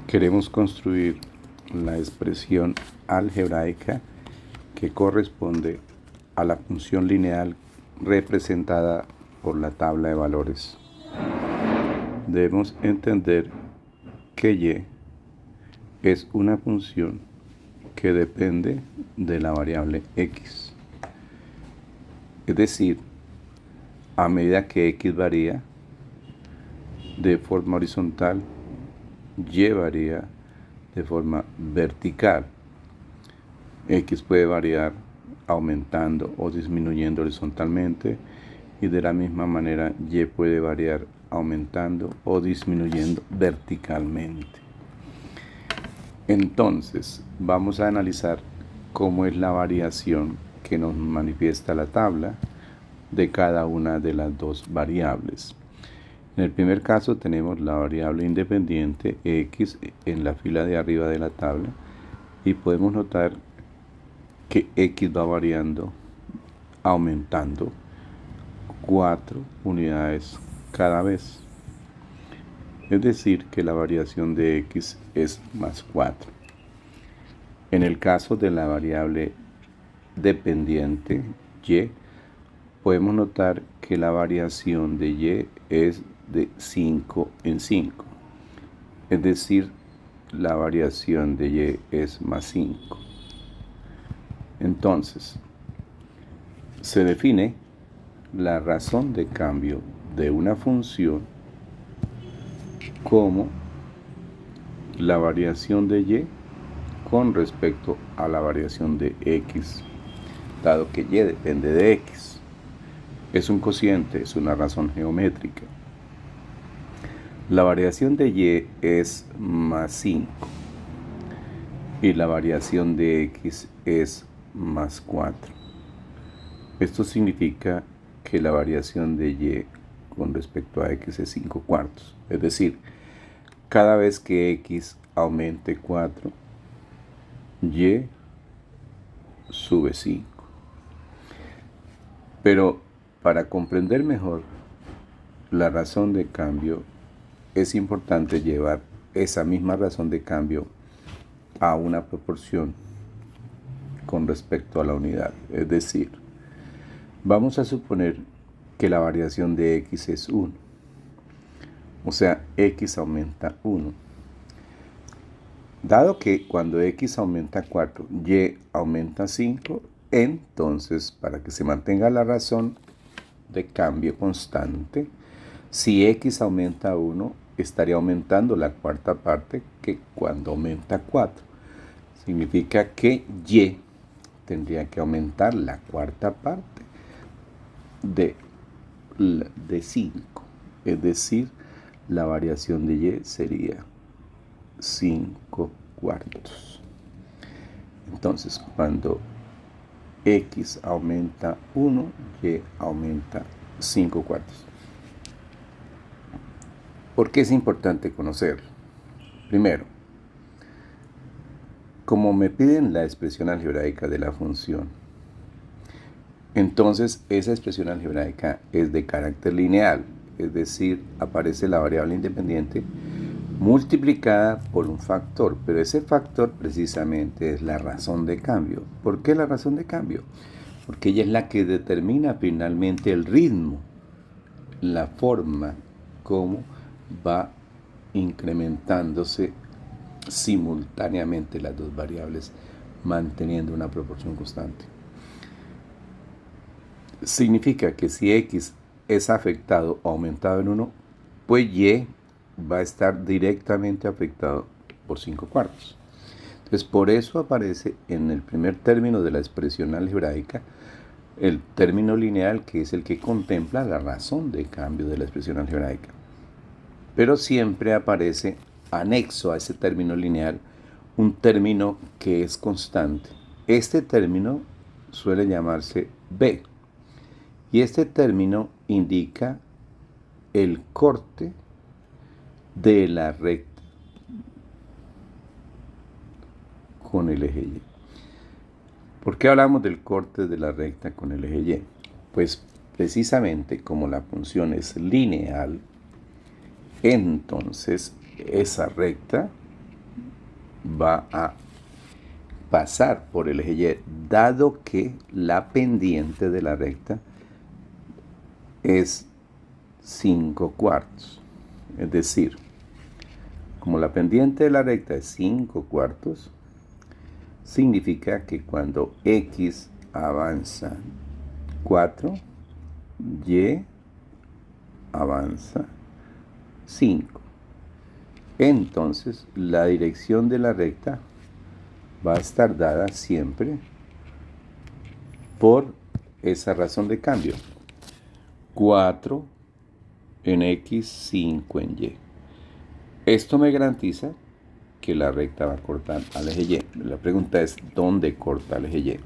Queremos construir la expresión algebraica que corresponde a la función lineal representada por la tabla de valores. Debemos entender que y es una función que depende de la variable x. Es decir, a medida que x varía de forma horizontal, y varía de forma vertical. X puede variar aumentando o disminuyendo horizontalmente, y de la misma manera y puede variar aumentando o disminuyendo verticalmente. Entonces, vamos a analizar cómo es la variación que nos manifiesta la tabla de cada una de las dos variables. En el primer caso tenemos la variable independiente x en la fila de arriba de la tabla, y podemos notar que x va variando, aumentando 4 unidades cada vez. Es decir, que la variación de x es más 4. En el caso de la variable dependiente y, podemos notar que la variación de y es de 5 en 5. Es decir, la variación de y es más 5. Entonces, se define la razón de cambio de una función como la variación de y con respecto a la variación de x, dado que y depende de x. Es un cociente, es una razón geométrica. La variación de y es más 5 y la variación de x es más 4. Esto significa que la variación de y con respecto a x es 5 cuartos. Es decir, cada vez que x aumente 4, y sube 5. Pero para comprender mejor la razón de cambio, es importante llevar esa misma razón de cambio a una proporción con respecto a la unidad. Es decir, vamos a suponer que la variación de x es 1. O sea, x aumenta 1. Dado que cuando x aumenta 4, y aumenta 5, entonces, para que se mantenga la razón de cambio constante, si x aumenta 1, estaría aumentando la cuarta parte que cuando aumenta 4. Significa que y tendría que aumentar la cuarta parte de 5. Es decir, la variación de y sería 5 cuartos. Entonces, cuando x aumenta 1, y aumenta 5 cuartos. ¿Por qué es importante conocerlo? Primero, como me piden la expresión algebraica de la función, entonces esa expresión algebraica es de carácter lineal, es decir, aparece la variable independiente multiplicada por un factor, pero ese factor precisamente es la razón de cambio. ¿Por qué la razón de cambio? Porque ella es la que determina finalmente el ritmo, la forma como va incrementándose simultáneamente las dos variables, manteniendo una proporción constante. Significa que si x es afectado o aumentado en 1, pues y va a estar directamente afectado por 5 cuartos. Entonces, por eso aparece en el primer término de la expresión algebraica el término lineal, que es el que contempla la razón de cambio de la expresión algebraica. Pero siempre aparece anexo a ese término lineal un término que es constante. Este término suele llamarse b, y este término indica el corte de la recta con el eje y. ¿Por qué hablamos del corte de la recta con el eje y? Pues precisamente como la función es lineal, entonces esa recta va a pasar por el eje Y, dado que la pendiente de la recta es 5/4. Es decir, como la pendiente de la recta es 5/4, significa que cuando X avanza 4, Y avanza 5. Entonces, la dirección de la recta va a estar dada siempre por esa razón de cambio. 4 en X, 5 en Y. Esto me garantiza que la recta va a cortar al eje Y. La pregunta es, ¿dónde corta el eje Y?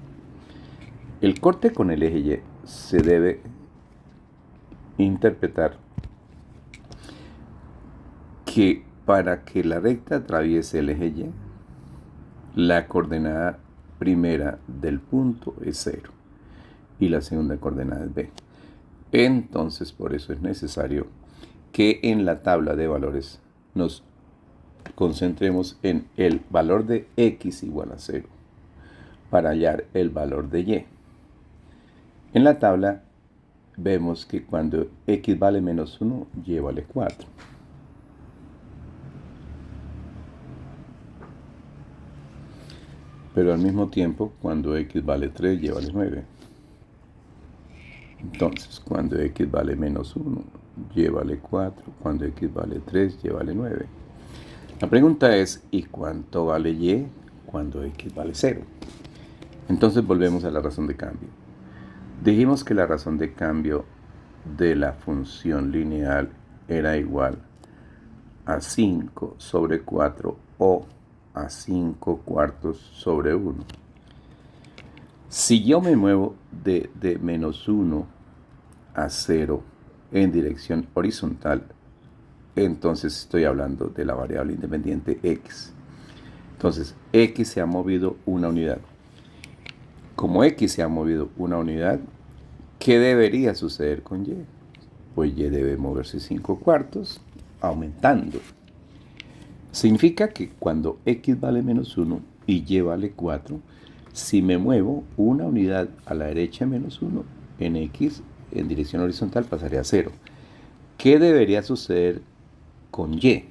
El corte con el eje Y se debe interpretar que para que la recta atraviese el eje Y, la coordenada primera del punto es 0 y la segunda coordenada es B. Entonces, por eso es necesario que en la tabla de valores nos concentremos en el valor de X igual a 0 para hallar el valor de Y. En la tabla vemos que cuando X vale menos 1, Y vale 4. Pero al mismo tiempo, cuando X vale 3, Y vale 9. Entonces, cuando X vale menos 1, Y vale 4. Cuando X vale 3, Y vale 9. La pregunta es, ¿y cuánto vale Y cuando X vale 0? Entonces volvemos a la razón de cambio. Dijimos que la razón de cambio de la función lineal era igual a 5 sobre 4 o a 5/4 sobre 1. Si yo me muevo de menos 1 a 0 en dirección horizontal, entonces estoy hablando de la variable independiente X. Entonces, X se ha movido una unidad. Como X se ha movido una unidad, ¿qué debería suceder con Y? Pues Y debe moverse 5/4, aumentando. Significa que cuando X vale menos 1 y Y vale 4, si me muevo una unidad a la derecha menos 1, en X, en dirección horizontal, pasaría a 0. ¿Qué debería suceder con Y?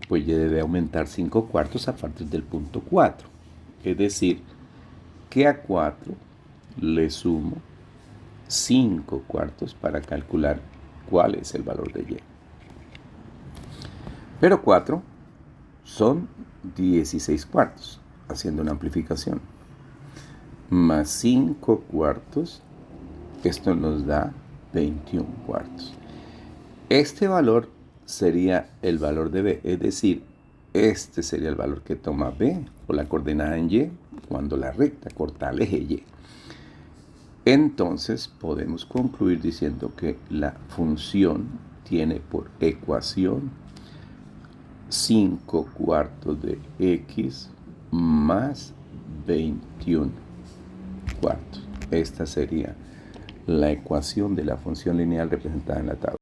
Pues Y debe aumentar 5/4 a partir del punto 4. Es decir, que a 4 le sumo 5/4 para calcular cuál es el valor de Y. Pero 4 son 16/4, haciendo una amplificación. Más 5/4, esto nos da 21/4. Este valor sería el valor de B, es decir, este sería el valor que toma B o la coordenada en Y cuando la recta corta el eje Y. Entonces podemos concluir diciendo que la función tiene por ecuación 5/4 de X más 21/4. Esta sería la ecuación de la función lineal representada en la tabla.